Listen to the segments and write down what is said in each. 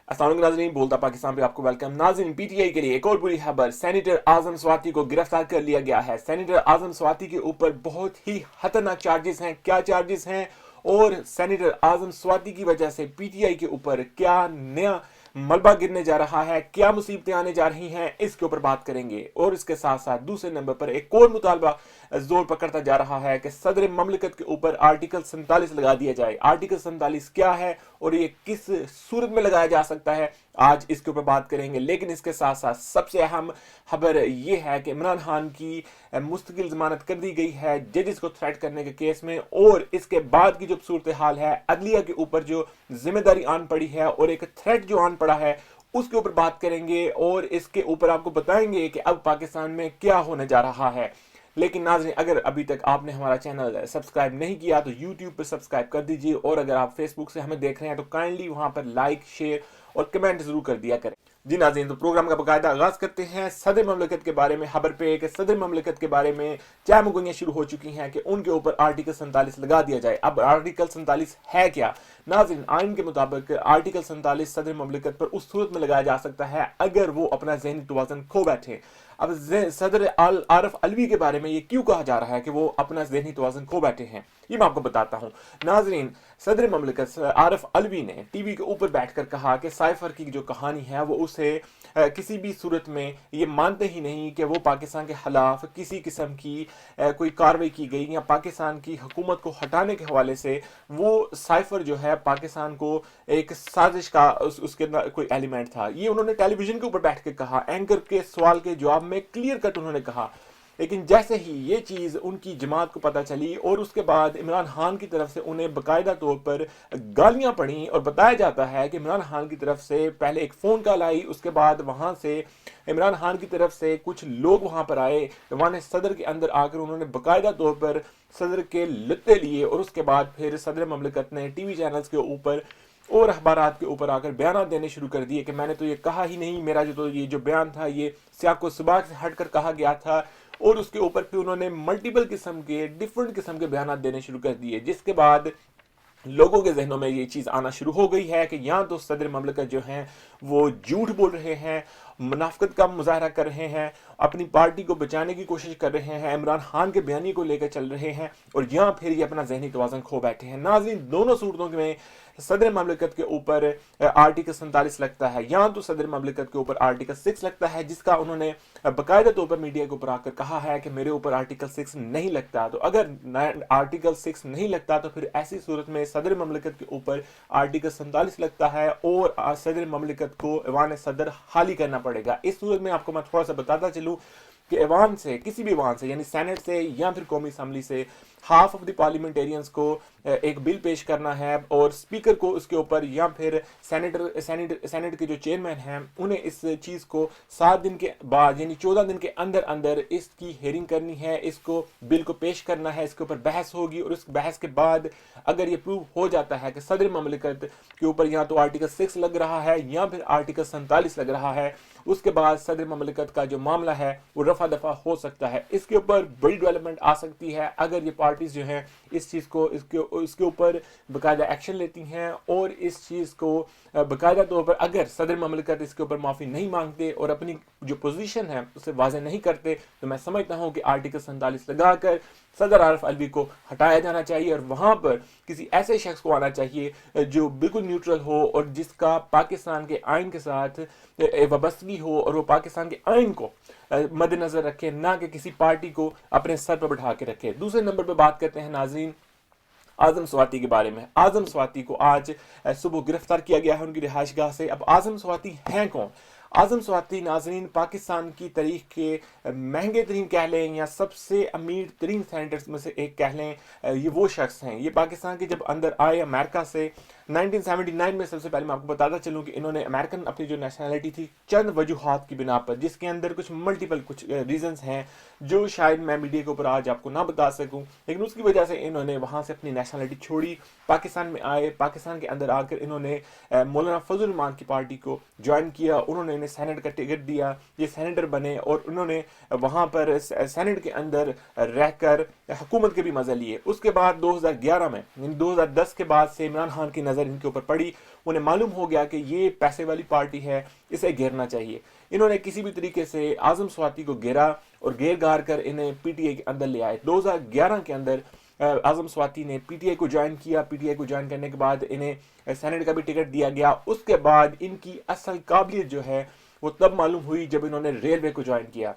अस्सलाम वालेकुम नाज़रीन, बोलता पाकिस्तान पे आपको वेलकम। नाज़रीन, पीटीआई के लिए एक और बुरी खबर, सेनेटर आजम स्वाति को गिरफ्तार कर लिया गया है। सेनेटर आजम स्वाति के ऊपर बहुत ही खतरनाक चार्जेस हैं। क्या चार्जेस हैं और सेनेटर आजम स्वाति की वजह से पीटीआई के ऊपर क्या नया मलबा गिरने जा रहा है, क्या मुसीबतें आने जा रही हैं, इसके ऊपर बात करेंगे। और इसके साथ साथ दूसरे नंबर पर एक और मुतालबा जोर पकड़ता जा रहा है कि सदर ममलिकत के ऊपर आर्टिकल 47 लगा दिया जाए। आर्टिकल 47 क्या है और ये किस सूरत में लगाया जा सकता है, आज इसके ऊपर बात करेंगे। लेकिन इसके साथ साथ सबसे अहम खबर ये है कि इमरान खान की मुस्तकिल जमानत कर दी गई है जजेस को थ्रेट करने के केस में। और इसके बाद की जो सूरत हाल है, अदलिया के ऊपर जो जिम्मेदारी आन पड़ी है और एक थ्रेट जो आन पड़ा है, उसके ऊपर बात करेंगे। और इसके ऊपर आपको बताएंगे कि अब पाकिस्तान में क्या होने जा रहा है। लेकिन नाज़रीन, अगर अभी तक आपने हमारा चैनल सब्सक्राइब नहीं किया तो YouTube पर सब्सक्राइब कर दीजिए, और अगर आप Facebook से हमें देख रहे हैं तो काइंडली वहां पर लाइक, शेयर और कमेंट जरूर कर दिया करें। जी नाज़रीन, तो प्रोग्राम का बाकायदा आगाज करते हैं सदर ममलिकत के बारे में। खबर पे कि सदर ममलिकत के बारे में चामुगोइयां शुरू हो चुकी हैं कि उनके ऊपर आर्टिकल 47 लगा दिया जाए। अब आर्टिकल 47 है क्या? नाज़रीन, आइन के मुताबिक आर्टिकल 47 सदर ममलिकत पर उस सूरत में लगाया जा सकता है अगर वो अपना ज़हनी तवाज़ुन खो बैठे। अब सदर आरिफ अलवी के बारे में ये क्यों कहा जा रहा है कि वो अपना ज़हनी तवाज़ुन खो बैठे हैं, ये मैं आपको बताता हूँ। नाज़रीन, सदर ममलिकत आरिफ अलवी ने टीवी के ऊपर बैठकर कहा कि साइफर की जो कहानी है वो उसे किसी भी सूरत में ये मानते ही नहीं कि वो पाकिस्तान के खिलाफ किसी किस्म की कोई कार्रवाई की गई या पाकिस्तान की हुकूमत को हटाने के हवाले से वो साइफर जो है पाकिस्तान को एक साजिश का उसके अंदर कोई एलिमेंट था। ये उन्होंने टेलीविजन के ऊपर बैठ के कहा, एंकर के सवाल के जवाब में क्लियर कट उन्होंने कहा। लेकिन जैसे ही ये चीज़ उनकी जमात को पता चली और उसके बाद इमरान खान की तरफ से उन्हें बाकायदा तौर पर गालियां पड़ी, और बताया जाता है कि इमरान खान की तरफ से पहले एक फ़ोन कॉल आई, उसके बाद वहाँ से इमरान खान की तरफ से कुछ लोग वहाँ पर आए, वहाँ सदर के अंदर आकर उन्होंने बाकायदा तौर पर सदर के लत्ते लिए। और उसके बाद फिर सदर ममलिकत ने टीवी चैनल्स के ऊपर और अखबारात के ऊपर आकर बयान देने शुरू कर दिए कि मैंने तो ये कहा ही नहीं, मेरा ये जो बयान था ये सियाको सुबाक से हटकर कहा गया था। और उसके ऊपर फिर उन्होंने मल्टीपल किस्म के डिफरेंट किस्म के बयान देने शुरू कर दिए, जिसके बाद लोगों के जहनों में ये चीज़ आना शुरू हो गई है कि यहाँ तो सदर ममलिकत जो हैं वो झूठ बोल रहे हैं, मुनाफिकत का मुजाहरा कर रहे हैं, अपनी पार्टी को बचाने की कोशिश कर रहे हैं, इमरान खान के बयानी को लेकर चल रहे हैं, और यहाँ फिर ये अपना जहनी तवाज़ुन खो बैठे हैं। नाज़रीन, दोनों सूरतों में सदर ममलिकत के ऊपर आर्टिकल 47 लगता है, यहाँ तो सदर ममलिकत के ऊपर आर्टिकल 6 लगता है, जिसका उन्होंने बाकायदा तौर पर मीडिया के ऊपर आकर कहा है कि मेरे ऊपर आर्टिकल 6 नहीं लगता। तो अगर आर्टिकल 6 नहीं लगता तो फिर ऐसी सूरत में सदर ममलिकत के ऊपर आर्टिकल 47 लगता है और सदर ममलिकत को ऐवान सदर खाली करना पड़ेगा। इस सूरत में आपको मैं थोड़ा सा बताता चलूँ कि ऐवान से, किसी भी ऐवान से यानी सेनेट से या फिर कौमी असम्बली से हाफ ऑफ द पार्लियामेंटेरियंस को एक बिल पेश करना है, और स्पीकर को उसके ऊपर या फिर सेनेट के जो चेयरमैन हैं उन्हें इस चीज़ को 7 दिन के बाद यानी 14 दिन के अंदर अंदर इसकी हेयरिंग करनी है, इसको बिल को पेश करना है, इसके ऊपर बहस होगी। और उस बहस के बाद अगर ये प्रूव हो जाता है कि सदर ममलिकत के ऊपर या तो आर्टिकल 6 लग रहा है या फिर आर्टिकल 47 लग रहा है, उसके बाद सदर ममलिकत का जो मामला है वो रफा दफा हो सकता है। इसके ऊपर बड़ी डेवलपमेंट आ सकती है अगर ये पार्टीज जो हैं इस चीज़ को इसके ऊपर बाकायदा एक्शन लेती हैं, और इस चीज़ को बाकायदा तौर पर अगर सदर ममलिकत इसके ऊपर माफ़ी नहीं मांगते और अपनी जो पोजीशन है उसे वाज़ेह नहीं करते, तो मैं समझता हूँ कि आर्टिकल 47 लगाकर सदर आरिफ अलवी को हटाया जाना चाहिए और वहाँ पर किसी ऐसे शख्स को आना चाहिए जो बिल्कुल न्यूट्रल हो और जिसका पाकिस्तान के आइन के साथ वाबस्तगी हो, और वो पाकिस्तान के आइन को मद्देनजर रखे, ना कि किसी पार्टी को अपने सर पर बैठा के रखे। दूसरे नंबर पर बात करते हैं नाज़रीन आजम स्वाति के बारे में। आजम स्वाति को आज सुबह गिरफ्तार किया गया है उनकी रिहाइशगाह से। अब आजम स्वाति हैं कौन? आजम स्वाति नाज़रीन पाकिस्तान की तारीख के महंगे तरीन कह लें या सबसे अमीर तरीन सेनेटर्स में से एक कह लें, ये वो शख्स हैं। ये पाकिस्तान के जब अंदर आए अमेरिका से 1979 में, सबसे पहले मैं आपको बताता चलूँ कि इन्होंने अमेरिकन अपनी जो नेशनलिटी थी चंद वजूहात की बिना पर, जिसके अंदर कुछ मल्टीपल कुछ रीजंस हैं जो शायद मैं मीडिया के ऊपर आज आपको ना बता सकूं, लेकिन उसकी वजह से इन्होंने वहाँ से अपनी नेशनलिटी छोड़ी, पाकिस्तान में आए। पाकिस्तान के अंदर आकर इन्होंने मौलाना फजल मान की पार्टी को ज्वाइन किया, उन्होंने इन्हें सेनेट का टिकट दिया, ये सेनेटर बने और उन्होंने वहाँ पर सेनेट के अंदर रहकर हुकूमत के भी मज़े लिए। उसके बाद 2011 में 2010 के बाद से इमरान खान की नज़र नज़र इनके ऊपर पड़ी, उन्हें मालूम हो गया कि ये पैसे वाली पार्टी है, इसे घेरना चाहिए। इन्होंने किसी भी तरीके से आज़म स्वाति को घेरा और घेर गार कर इन्हें पीटीआई के अंदर ले आए। 2011 के अंदर आज़म स्वाति ने पीटीआई को ज्वाइन किया। पीटीआई को ज्वाइन करने के बाद इन्हें सेनेट का भी टिकट दिया गया। उसके बाद इनकी असल काबिलियत जो है वो तब मालूम हुई जब इन्होंने रेलवे को ज्वाइन किया।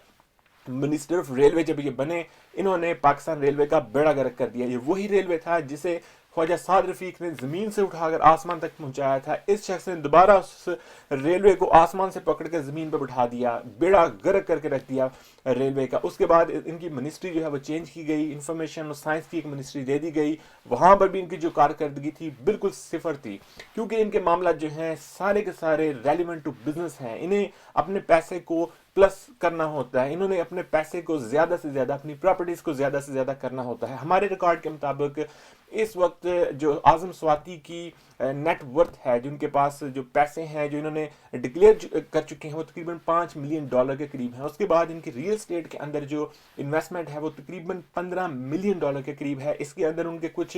मिनिस्टर ऑफ रेलवे जब ये बने, इन्होंने पाकिस्तान रेलवे का बेड़ा गर्क कर दिया। ये वही रेलवे था जिसे ख्वाजा साद रफीक ने ज़मीन से उठाकर आसमान तक पहुंचाया था। इस शख्स ने दोबारा उस रेलवे को आसमान से पकड़ कर ज़मीन पर बिठा दिया, बेड़ा गर्क करके रख दिया रेलवे का। उसके बाद इनकी मिनिस्ट्री जो है वो चेंज की गई, इंफॉर्मेशन और साइंस की एक मिनिस्ट्री दे दी गई। वहाँ पर भी इनकी जो कारकर्दगी थी बिल्कुल सिफर थी, क्योंकि इनके मामला जो हैं सारे के सारे रेलिवेंट टू बिजनेस हैं। इन्हें अपने पैसे को प्लस करना होता है, इन्होंने अपने पैसे को ज़्यादा से ज़्यादा, अपनी प्रॉपर्टीज़ को ज़्यादा से ज़्यादा करना होता है। हमारे रिकॉर्ड के मुताबिक इस वक्त जो आज़म स्वाति की नेट वर्थ है, जो उनके पास जो पैसे हैं जो इन्होंने डिक्लेयर कर चुके हैं, वो तकरीबन $5 मिलियन के करीब है। उसके बाद इनकी रियल स्टेट के अंदर जो इन्वेस्टमेंट है वो तकरीबन $15 मिलियन के करीब है। इसके अंदर उनके कुछ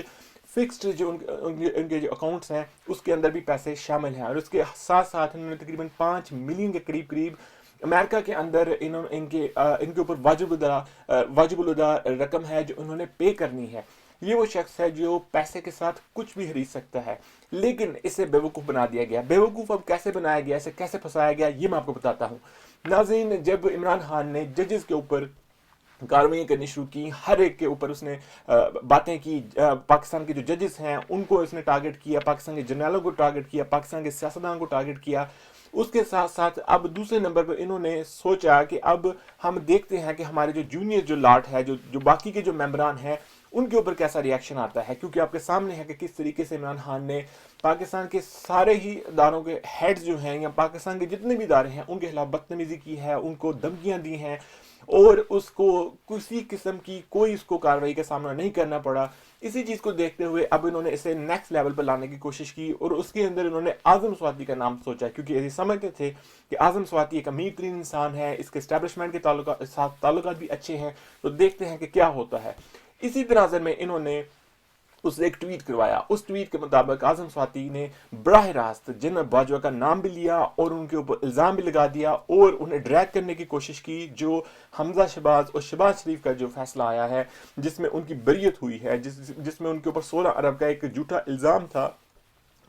फिक्स्ड जो उनके जो अकाउंट्स हैं उसके अंदर भी पैसे शामिल हैं, और उसके साथ साथ इन्होंने तकरीबन 5 मिलियन के करीब अमेरिका के अंदर इनके ऊपर वाजिबुल अदा रकम है जो उन्होंने पे करनी है। ये वो शख्स है जो पैसे के साथ कुछ भी खरीद सकता है, लेकिन इसे बेवकूफ़ बना दिया गया। बेवकूफ़ अब कैसे बनाया गया, इसे कैसे फंसाया गया, ये मैं आपको बताता हूँ। नाज़रीन, जब इमरान खान ने जजेस के ऊपर कार्रवाई करनी शुरू की, हर एक के ऊपर उसने बातें की, पाकिस्तान के जो जजेस हैं उनको उसने टारगेट किया, पाकिस्तान के जर्नलों को टारगेट किया, पाकिस्तान के सियासतदान को टारगेट किया। उसके साथ साथ अब दूसरे नंबर पर इन्होंने सोचा कि अब हम देखते हैं कि हमारे जो जूनियर जो लाट है, जो बाकी के जो मेंबरान हैं, उनके ऊपर कैसा रिएक्शन आता है। क्योंकि आपके सामने है कि किस तरीके से इमरान खान ने पाकिस्तान के सारे ही इदारों के हेड्स जो हैं या पाकिस्तान के जितने भी इदारे हैं उनके खिलाफ बदतमीजी की है, उनको धमकियां दी हैं, और उसको किसी किस्म की कोई उसको कार्रवाई का सामना नहीं करना पड़ा। इसी चीज़ को देखते हुए अब इन्होंने इसे नेक्स्ट लेवल पर लाने की कोशिश की, और उसके अंदर इन्होंने आज़म स्वाति का नाम सोचा, क्योंकि ये समझते थे कि आज़म स्वाति एक अमीर तरीन इंसान है, इसके एस्टेब्लिशमेंट के ताल्लुकात भी अच्छे हैं, तो देखते हैं कि क्या होता है। इसी तनाज़र में इन्होंने उससे एक ट्वीट करवाया। उस ट्वीट के मुताबिक आज़म स्वाति ने बराह रास्त जनरल बाजवा का नाम भी लिया और उनके ऊपर इल्ज़ाम भी लगा दिया और उन्हें ड्रैग करने की कोशिश की। जो हमजा शहबाज और शहबाज शरीफ का जो फैसला आया है जिसमें उनकी बरियत हुई है, जिसमें उनके ऊपर 16 अरब का एक झूठा इल्ज़ाम था,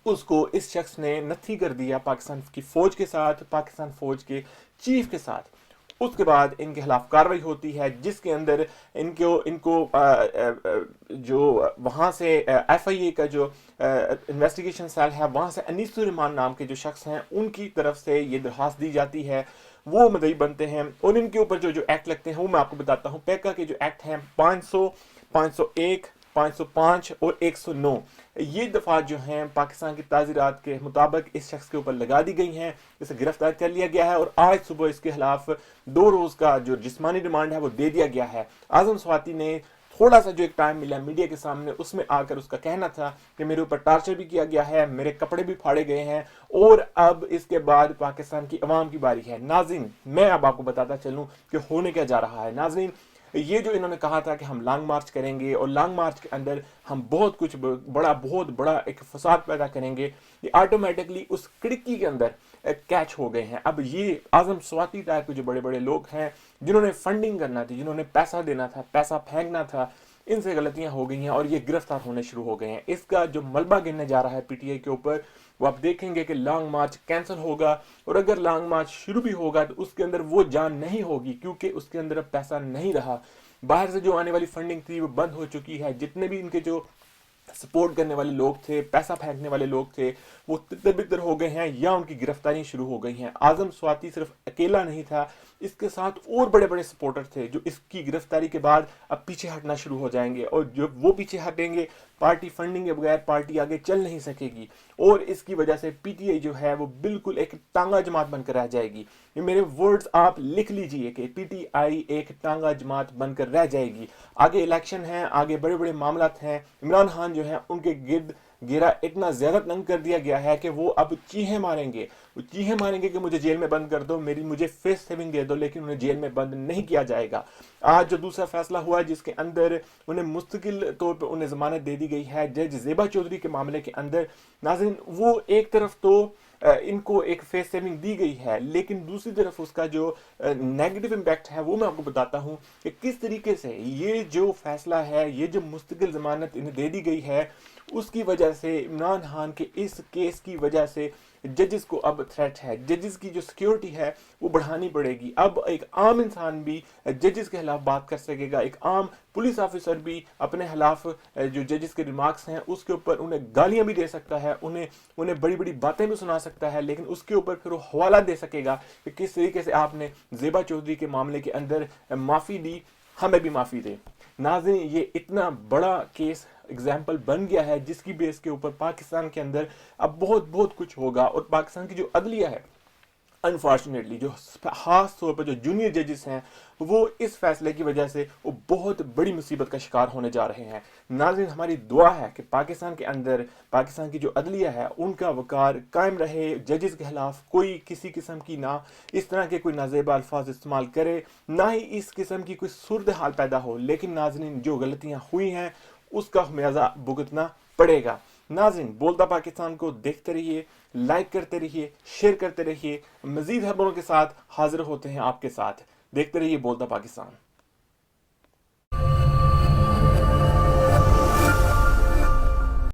उसको इस शख्स ने नथी कर दिया पाकिस्तान की फ़ौज के साथ, पाकिस्तान फ़ौज के चीफ के साथ। उसके बाद इनके खिलाफ कार्रवाई होती है, जिसके अंदर इनको जो वहाँ से FIA का जो इन्वेस्टिगेशन सेल है, वहाँ से अनीसुर-रहमान नाम के जो शख्स हैं उनकी तरफ से ये दरख्वास्त दी जाती है, वो मुद्दई बनते हैं, और इनके ऊपर जो एक्ट लगते हैं वो मैं आपको बताता हूँ। पैका के जो एक्ट हैं 500, 501, 505 और 109, ये दफ़ात जो हैं पाकिस्तान की ताज़ीरात के मुताबिक इस शख्स के ऊपर लगा दी गई हैं। इसे गिरफ्तार कर लिया गया है और आज सुबह इसके खिलाफ 2 रोज़ का जो जिस्मानी रिमांड है वो दे दिया गया है। आज़म स्वाति ने थोड़ा सा जो एक टाइम मिला मीडिया के सामने, उसमें आकर उसका कहना था कि मेरे ऊपर टार्चर भी किया गया है, मेरे कपड़े भी फाड़े गए हैं, और अब इसके बाद पाकिस्तान की अवाम की बारी है। नाज़रीन, मैं अब आपको बताता चलूँ कि होने क्या जा रहा है। नाज़रीन, ये जो इन्होंने कहा था कि हम लॉन्ग मार्च करेंगे और लॉन्ग मार्च के अंदर हम बहुत बड़ा एक फसाद पैदा करेंगे, ये ऑटोमेटिकली उस खिड़की के अंदर कैच हो गए हैं। अब ये आज़म स्वाति टाइप के जो बड़े बड़े लोग हैं जिन्होंने फंडिंग करना थी, जिन्होंने पैसा देना था, पैसा फेंकना था, इनसे गलतियां हो गई हैं और ये गिरफ्तार होने शुरू हो गए हैं। इसका जो मलबा गिरने जा रहा है PTI के ऊपर, वो आप देखेंगे कि लॉन्ग मार्च कैंसिल होगा, और अगर लॉन्ग मार्च शुरू भी होगा तो उसके अंदर वो जान नहीं होगी, क्योंकि उसके अंदर अब पैसा नहीं रहा। बाहर से जो आने वाली फंडिंग थी वो बंद हो चुकी है। जितने भी इनके जो सपोर्ट करने वाले लोग थे, पैसा फेंकने वाले लोग थे, वो तितर-बितर हो गए हैं या उनकी गिरफ्तारी शुरू हो गई हैं। आज़म स्वाति सिर्फ अकेला नहीं था, इसके साथ और बड़े बड़े सपोर्टर थे जो इसकी गिरफ्तारी के बाद अब पीछे हटना शुरू हो जाएंगे, और जब वो पीछे हटेंगे पार्टी फंडिंग के बगैर पार्टी आगे चल नहीं सकेगी, और इसकी वजह से PTI जो है वो बिल्कुल एक टांगा जमात बनकर रह जाएगी। ये मेरे वर्ड्स आप लिख लीजिए कि PTI एक टांगा जमात बनकर रह जाएगी। आगे इलेक्शन है, आगे बड़े बड़े मामला हैं, इमरान खान जो है उनके गिर्द گھیرا اتنا زیادہ تنگ کر دیا گیا ہے کہ وہ اب چیخیں ماریں گے کہ مجھے جیل میں بند کر دو، مجھے فیس سیونگ دے دو، لیکن انہیں جیل میں بند نہیں کیا جائے گا۔ آج جو دوسرا فیصلہ ہوا جس کے اندر انہیں مستقل طور پہ انہیں ضمانت دے دی گئی ہے جج زیبا چودھری کے معاملے کے اندر، ناظرین وہ ایک طرف تو ان کو ایک فیس سیونگ دی گئی ہے، لیکن دوسری طرف اس کا جو نیگیٹو امپیکٹ ہے وہ میں آپ کو بتاتا ہوں کہ کس طریقے سے یہ جو فیصلہ ہے، یہ جو مستقل ضمانت انہیں دے دی گئی ہے، اس کی وجہ سے عمران خان کے اس کیس کی وجہ سے ججز کو اب تھریٹ ہے، ججز کی جو سیکیورٹی ہے وہ بڑھانی پڑے گی۔ اب ایک عام انسان بھی ججز کے خلاف بات کر سکے گا، ایک عام پولیس آفیسر بھی اپنے خلاف جو ججز کے ریمارکس ہیں اس کے اوپر انہیں گالیاں بھی دے سکتا ہے، انہیں بڑی بڑی باتیں بھی سنا سکتا ہے، لیکن اس کے اوپر پھر وہ حوالہ دے سکے گا کہ کس طریقے سے آپ نے زیبا چودھری کے معاملے کے اندر معافی دی، ہمیں بھی معافی دے۔ ناظرین یہ اتنا بڑا کیس اگزامپل بن گیا ہے جس کی بیس کے اوپر پاکستان کے اندر اب بہت کچھ ہوگا، اور پاکستان کی جو عدلیہ ہے انفارچونیٹلی جو خاص طور پر جو جونیئر ججز ہیں وہ اس فیصلے کی وجہ سے وہ بہت بڑی مصیبت کا شکار ہونے جا رہے ہیں۔ ناظرین ہماری دعا ہے کہ پاکستان کے اندر پاکستان کی جو عدلیہ ہے ان کا وقار قائم رہے، ججز کے خلاف کوئی کسی قسم کی نہ اس طرح کے کوئی نازیبا الفاظ استعمال کرے، نہ ہی اس قسم کی کوئی صورتحال پیدا ہو، لیکن ناظرین جو غلطیاں ہوئی ہیں اس کا خمیازہ بھگتنا پڑے گا۔ ناظرین بولتا پاکستان کو دیکھتے رہیے، لائک کرتے رہیے، شیئر کرتے رہیے، مزید خبروں کے ساتھ حاضر ہوتے ہیں آپ کے ساتھ۔ دیکھتے رہیے بولتا پاکستان۔